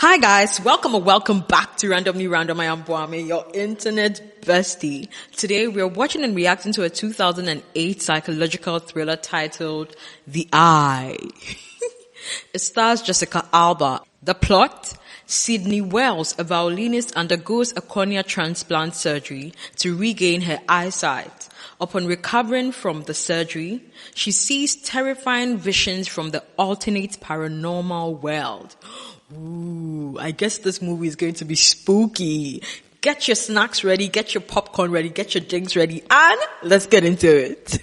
Hi guys, welcome or welcome back to Randomly Random. I am Boame, your internet bestie. Today we are watching and reacting to a 2008 psychological thriller titled Theeye. It stars Jessica Alba. The plot: Sydney Wells, a violinist, undergoes a cornea transplant surgery to regain her eyesight. Upon recovering from the surgery, she sees terrifying visions from the alternate paranormal world. Ooh, I guess this movie is going to be spooky. Get your snacks ready, get your popcorn ready, get your drinks ready, and let's get into it.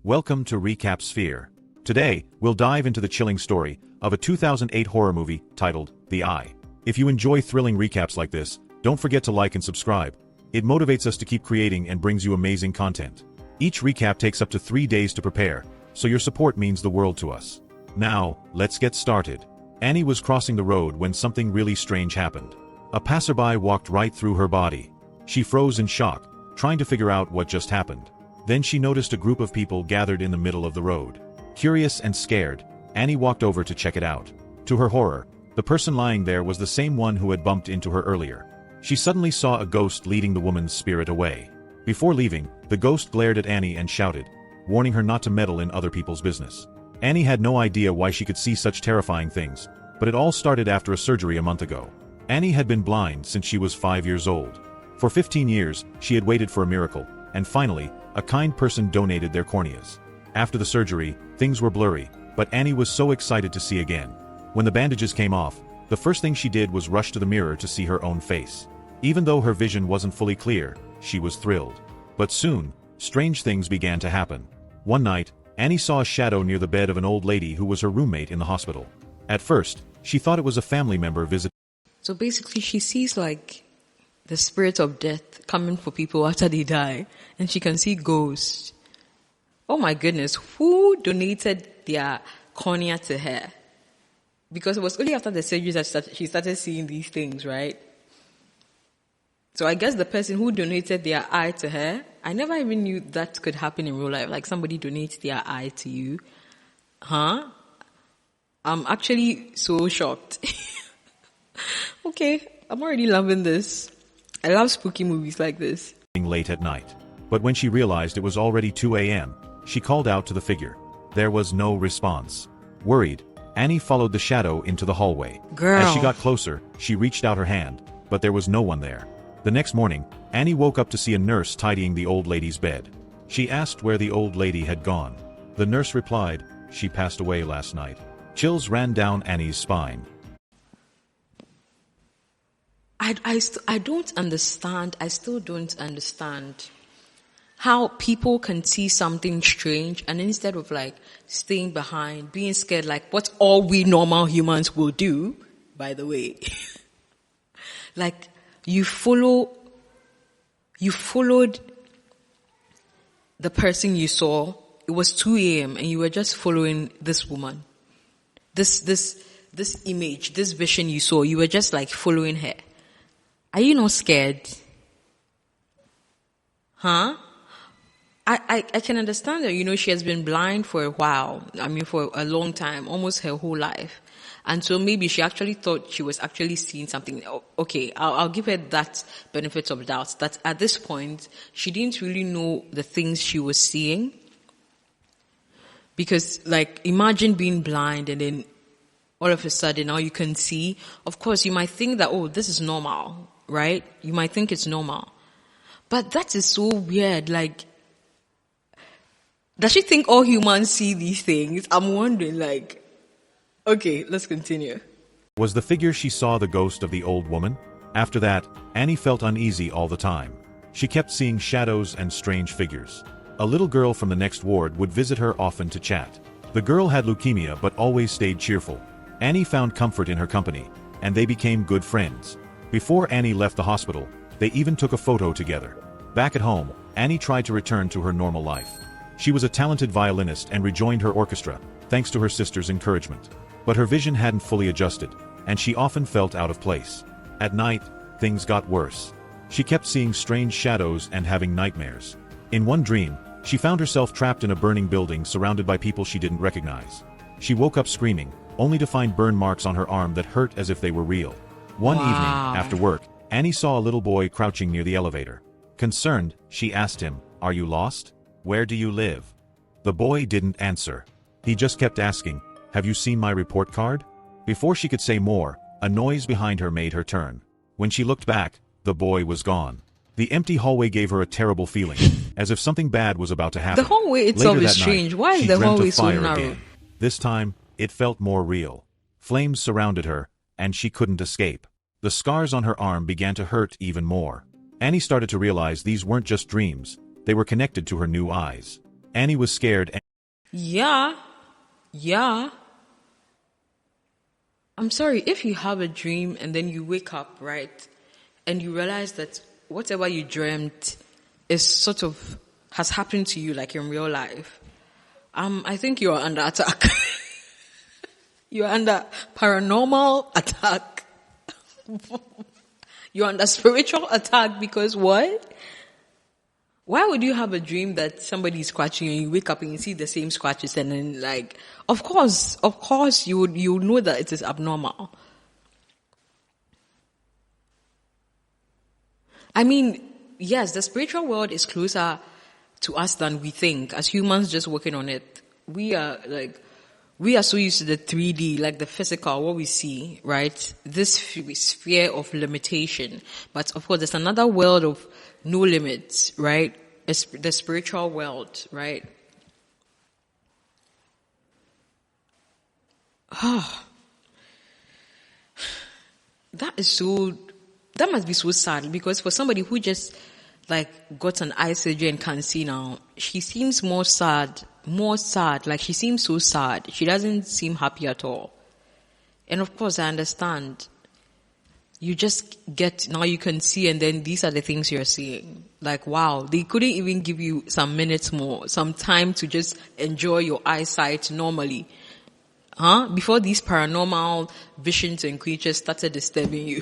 Welcome to Recap Sphere. Today, we'll dive into the chilling story of a 2008 horror movie titled Theeye. If you enjoy thrilling recaps like this, don't forget to like and subscribe. It motivates us to keep creating and brings you amazing content. Each recap takes up to 3 days to prepare, so your support means the world to us. Now, let's get started. Annie was crossing the road when something really strange happened. A passerby walked right through her body. She froze in shock, trying to figure out what just happened. Then she noticed a group of people gathered in the middle of the road. Curious and scared, Annie walked over to check it out. To her horror, the person lying there was the same one who had bumped into her earlier. She suddenly saw a ghost leading the woman's spirit away. Before leaving, the ghost glared at Annie and shouted, warning her not to meddle in other people's business. Annie had no idea why she could see such terrifying things, but it all started after a surgery a month ago. Annie had been blind since she was 5 years old. For 15 years, she had waited for a miracle, and finally, a kind person donated their corneas. After the surgery, things were blurry, but Annie was so excited to see again. When the bandages came off, the first thing she did was rush to the mirror to see her own face. Even though her vision wasn't fully clear, she was thrilled. But soon, strange things began to happen. One night, Annie saw a shadow near the bed of an old lady who was her roommate in the hospital. At first, she thought it was a family member visiting. So basically she sees like the spirit of death coming for people after they die, and she can see ghosts. Oh my goodness, who donated their cornea to her? Because it was only after the surgery that she started seeing these things, right? So I guess the person who donated their eye to her, I never even knew that could happen in real life. Like somebody donates their eye to you. Huh? I'm actually so shocked. Okay, I'm already loving this. I love spooky movies like this. Late at night. But when she realized it was already 2 a.m., she called out to the figure. There was no response. Worried, Annie followed the shadow into the hallway. Girl. As she got closer, she reached out her hand, but there was no one there. The next morning, Annie woke up to see a nurse tidying the old lady's bed. She asked where the old lady had gone. The nurse replied, she passed away last night. Chills ran down Annie's spine. I don't understand. I still don't understand how people can see something strange and instead of like staying behind, being scared, like what all we normal humans will do, by the way. Like, you followed the person you saw. It was 2 a.m. and you were just following this woman. This image, this vision you saw, you were just like following her. Are you not scared? Huh? I can understand that, she has been blind for a while. I mean, for a long time, almost her whole life. And so maybe she actually thought she was actually seeing something. Okay, I'll give her that benefit of doubt. That at this point, she didn't really know the things she was seeing. Because, like, imagine being blind and then all of a sudden now you can see. Of course, you might think that, oh, this is normal, right? You might think it's normal. But that is so weird. Like, does she think all humans see these things? I'm wondering, like, okay, let's continue. Was the figure she saw the ghost of the old woman? After that, Annie felt uneasy all the time. She kept seeing shadows and strange figures. A little girl from the next ward would visit her often to chat. The girl had leukemia but always stayed cheerful. Annie found comfort in her company, and they became good friends. Before Annie left the hospital, they even took a photo together. Back at home, Annie tried to return to her normal life. She was a talented violinist and rejoined her orchestra, thanks to her sister's encouragement. But her vision hadn't fully adjusted, and she often felt out of place. At night, things got worse. She kept seeing strange shadows and having nightmares. In one dream, she found herself trapped in a burning building surrounded by people she didn't recognize. She woke up screaming, only to find burn marks on her arm that hurt as if they were real. One evening, after work, Annie saw a little boy crouching near the elevator. Concerned, she asked him, "Are you lost? Where do you live?" The boy didn't answer. He just kept asking, "Have you seen my report card?" Before she could say more, a noise behind her made her turn. When she looked back, the boy was gone. The empty hallway gave her a terrible feeling, as if something bad was about to happen. The hallway itself is strange. Why is the hallway so narrow? This time, it felt more real. Flames surrounded her, and she couldn't escape. The scars on her arm began to hurt even more. Annie started to realize these weren't just dreams, they were connected to her new eyes. Annie was scared and Yeah. I'm sorry, if you have a dream and then you wake up, right, and you realize that whatever you dreamt is sort of has happened to you like in real life, I think you are under attack. You're under paranormal attack. You're under spiritual attack because what? Why would you have a dream that somebody is scratching you and you wake up and you see the same scratches and then like, of course you would know that it is abnormal. I mean, yes, the spiritual world is closer to us than we think. As humans just working on it, we are so used to the 3D, like the physical, what we see, right? This sphere of limitation. But of course, there's another world of no limits, right? It's the spiritual world, right? That must be so sad because for somebody who just like got an eye surgery and can see now, she seems more sad, like she seems so sad. She doesn't seem happy at all. And of course I understand. You just get, now you can see and then these are the things you're seeing. Like wow, they couldn't even give you some minutes more, some time to just enjoy your eyesight normally. Before these paranormal visions and creatures started disturbing you.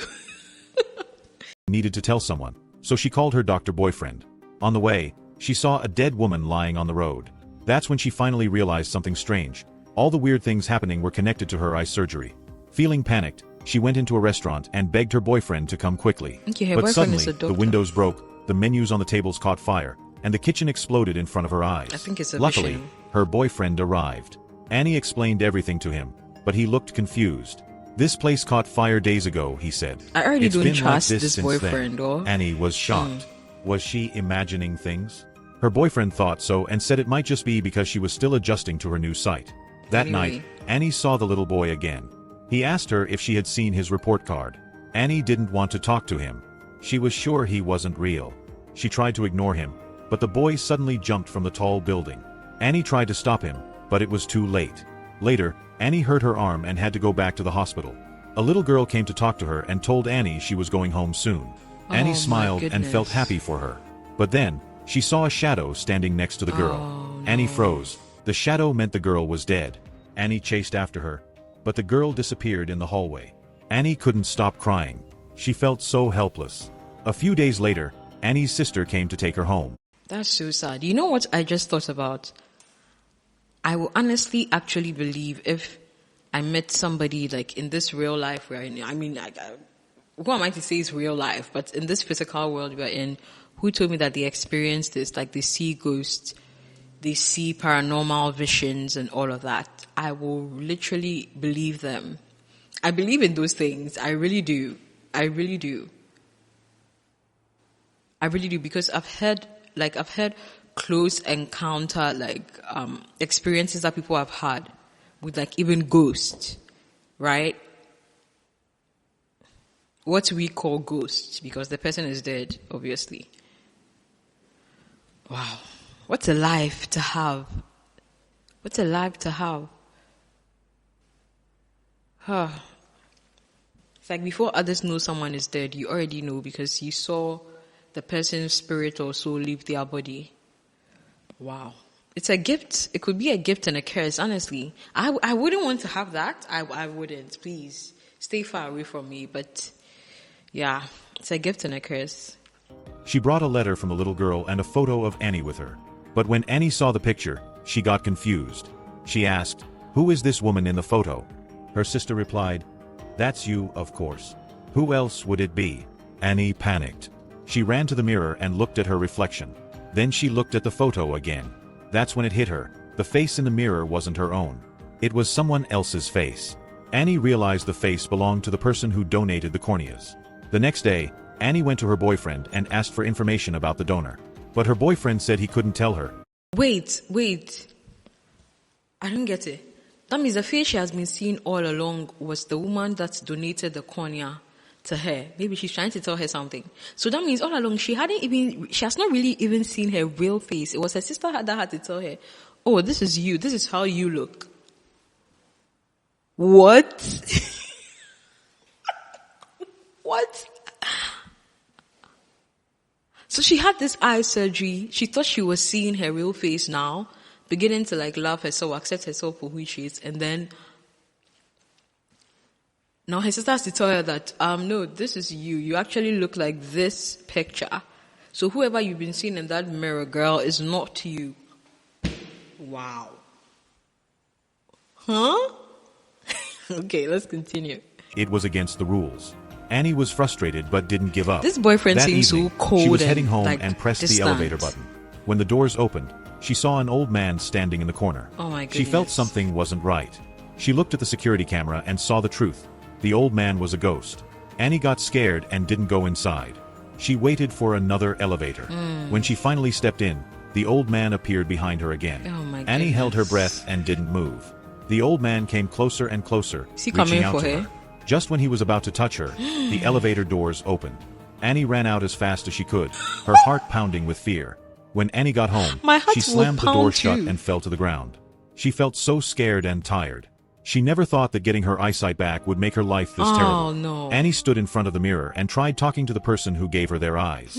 Needed to tell someone, so she called her doctor boyfriend. On the way, she saw a dead woman lying on the road. That's when she finally realized something strange. All the weird things happening were connected to her eye surgery. Feeling panicked, she went into a restaurant and begged her boyfriend to come quickly. But suddenly, the windows broke, the menus on the tables caught fire, and the kitchen exploded in front of her eyes. I think it's a Luckily, vision. her boyfriend arrived. Annie explained everything to him, but he looked confused. "This place caught fire days ago," he said. I already "It's don't been trust like this this since boyfriend, then." or? Annie was shocked. Was she imagining things? Her boyfriend thought so and said it might just be because she was still adjusting to her new sight. That night, Annie saw the little boy again. He asked her if she had seen his report card. Annie didn't want to talk to him. She was sure he wasn't real. She tried to ignore him, but the boy suddenly jumped from the tall building. Annie tried to stop him, but it was too late. Later, Annie hurt her arm and had to go back to the hospital. A little girl came to talk to her and told Annie she was going home soon. Annie smiled and felt happy for her. But then, she saw a shadow standing next to the girl. Annie froze. The shadow meant the girl was dead. Annie chased after her, but the girl disappeared in the hallway. Annie couldn't stop crying. She felt so helpless. A few days later, Annie's sister came to take her home. That's so sad. You know what I just thought about? I will honestly actually believe if I met somebody like in this real life where who am I to say it's real life, but in this physical world we're in, who told me that they experienced this, like they see ghosts, they see paranormal visions and all of that. I will literally believe them. I believe in those things. I really do. I really do. I really do because I've had close encounter experiences that people have had with like even ghosts, right? What we call ghosts because the person is dead, obviously. Wow. What a life to have. What a life to have. It's like before others know someone is dead, you already know because you saw the person's spirit or soul leave their body. Wow. It's a gift. It could be a gift and a curse, honestly. I wouldn't want to have that. I wouldn't. Please stay far away from me. But yeah, it's a gift and a curse. She brought a letter from the little girl and a photo of Annie with her. But when Annie saw the picture, she got confused. She asked, "Who is this woman in the photo?" Her sister replied, "That's you, of course. Who else would it be?" Annie panicked. She ran to the mirror and looked at her reflection. Then she looked at the photo again. That's when it hit her. The face in the mirror wasn't her own. It was someone else's face. Annie realized the face belonged to the person who donated the corneas. The next day, Annie went to her boyfriend and asked for information about the donor. But her boyfriend said he couldn't tell her. Wait. I don't get it. That means the face she has been seeing all along was the woman that donated the cornea to her. Maybe she's trying to tell her something. So that means all along she has not really even seen her real face. It was her sister that had to tell her, "Oh, this is you. This is how you look." What? What? So she had this eye surgery. She thought she was seeing her real face now, beginning to love herself, accept herself for who she is, and then now her sister has to tell her that, no, this is you. You actually look like this picture. So whoever you've been seeing in that mirror, girl, is not you. Wow. Huh? Okay, let's continue. It was against the rules. Annie was frustrated but didn't give up. This boyfriend That seems evening, so cold. she was heading home and and pressed distant. the elevator button. When the doors opened, she saw an old man standing in the corner. Oh my goodness. She felt something wasn't right. She looked at the security camera and saw the truth. The old man was a ghost. Annie got scared and didn't go inside. She waited for another elevator. When she finally stepped in, the old man appeared behind her again. Oh my Annie goodness. held her breath and didn't move. The old man came closer and closer, Is he reaching coming out for to her? her. Just when he was about to touch her, the elevator doors opened. Annie ran out as fast as she could, her heart pounding with fear. When Annie got home, My heart she will slammed the door pound shut too. and fell to the ground. She felt so scared and tired. She never thought that getting her eyesight back would make her life this terrible. No. Annie stood in front of the mirror and tried talking to the person who gave her their eyes.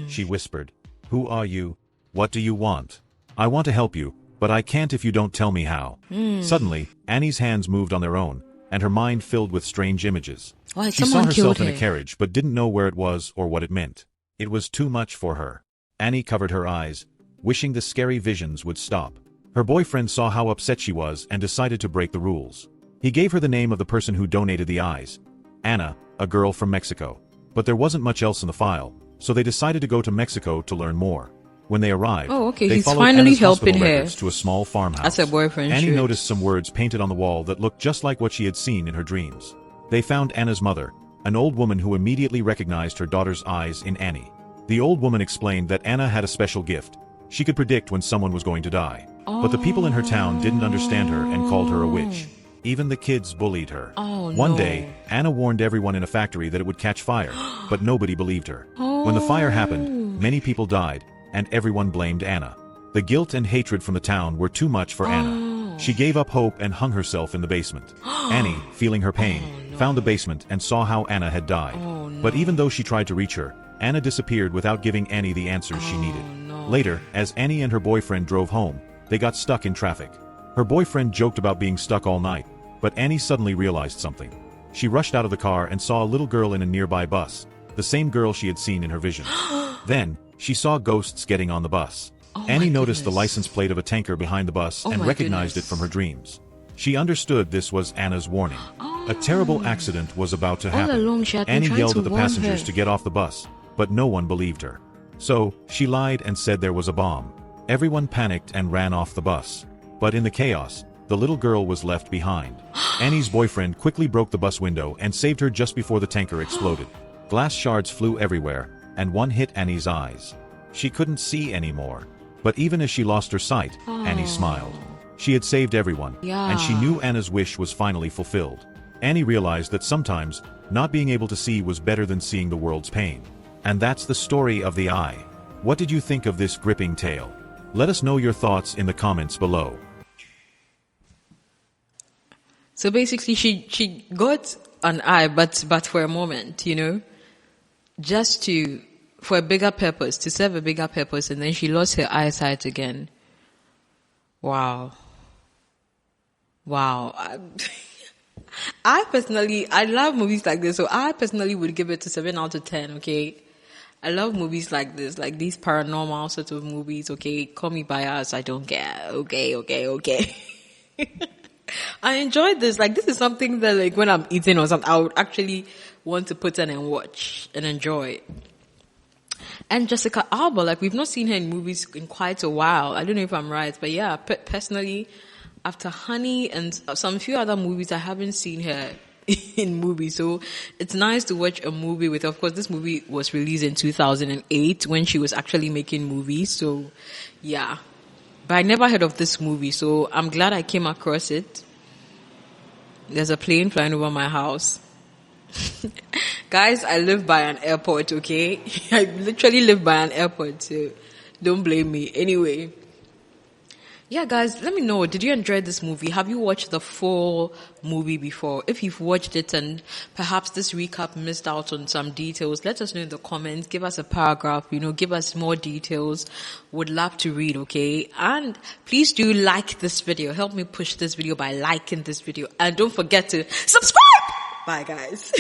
She whispered, "Who are you? What do you want? I want to help you, but I can't if you don't tell me how." Suddenly, Annie's hands moved on their own, and her mind filled with strange images. Why, She saw someone herself killed in a her. carriage but didn't know where it was or what it meant. It was too much for her. Annie covered her eyes, wishing the scary visions would stop. Her boyfriend saw how upset she was and decided to break the rules. He gave her the name of the person who donated the eyes, Anna, a girl from Mexico. But there wasn't much else in the file, so they decided to go to Mexico to learn more. When they arrived, Oh, okay, they he's followed finally Anna's helping hospital her. records to a small farmhouse. As her boyfriend Annie should. noticed some words painted on the wall that looked just like what she had seen in her dreams. They found Anna's mother, an old woman who immediately recognized her daughter's eyes in Annie. The old woman explained that Anna had a special gift. She could predict when someone was going to die. But the people in her town didn't understand her and called her a witch. Even the kids bullied her. Oh, One no. day, Anna warned everyone in a factory that it would catch fire, but nobody believed her. When the fire happened, many people died, and everyone blamed Anna. The guilt and hatred from the town were too much for Anna. She gave up hope and hung herself in the basement. Annie, feeling her pain, found the basement and saw how Anna had died. But even though she tried to reach her, Anna disappeared without giving Annie the answers she needed. Later, as Annie and her boyfriend drove home, they got stuck in traffic. Her boyfriend joked about being stuck all night, but Annie suddenly realized something. She rushed out of the car and saw a little girl in a nearby bus, the same girl she had seen in her vision. Then, she saw ghosts getting on the bus. Annie noticed the goodness. license plate of a tanker behind the bus and my recognized goodness. it from her dreams. She understood this was Anna's warning. A terrible accident was about to happen. along she had been Annie trying yelled to at the warn passengers her. to get off the bus, but no one believed her. So, she lied and said there was a bomb. Everyone panicked and ran off the bus. But in the chaos, the little girl was left behind. Annie's boyfriend quickly broke the bus window and saved her just before the tanker exploded. Glass shards flew everywhere, and one hit Annie's eyes. She couldn't see anymore. But even as she lost her sight, Annie smiled. She had saved everyone, and she knew Anna's wish was finally fulfilled. Annie realized that sometimes, not being able to see was better than seeing the world's pain. And that's the story of The Eye. What did you think of this gripping tale? Let us know your thoughts in the comments below. So basically, she got an eye, but for a moment, just for a bigger purpose, to serve a bigger purpose, and then she lost her eyesight again. Wow. I love movies like this, so I personally would give it a 7 out of 10, okay? I love movies like this, like these paranormal sort of movies, okay? Call me biased, I don't care, okay? I enjoyed this. Like, this is something that, like, when I'm eating or something, I would actually want to put on and watch and enjoy. And Jessica Alba, like, we've not seen her in movies in quite a while. I don't know if I'm right, but yeah, personally, after Honey and some few other movies, I haven't seen her in movies. So it's nice to watch a movie with her. Of course, this movie was released in 2008 when she was actually making movies. So yeah, but I never heard of this movie. So I'm glad I came across it. There's a plane flying over my house. Guys, I live by an airport, okay? I literally live by an airport, so don't blame me. Anyway. Yeah, guys, let me know. Did you enjoy this movie? Have you watched the full movie before? If you've watched it and perhaps this recap missed out on some details, let us know in the comments. Give us a paragraph, give us more details. Would love to read, okay? And please do like this video. Help me push this video by liking this video. And don't forget to subscribe! Bye, guys.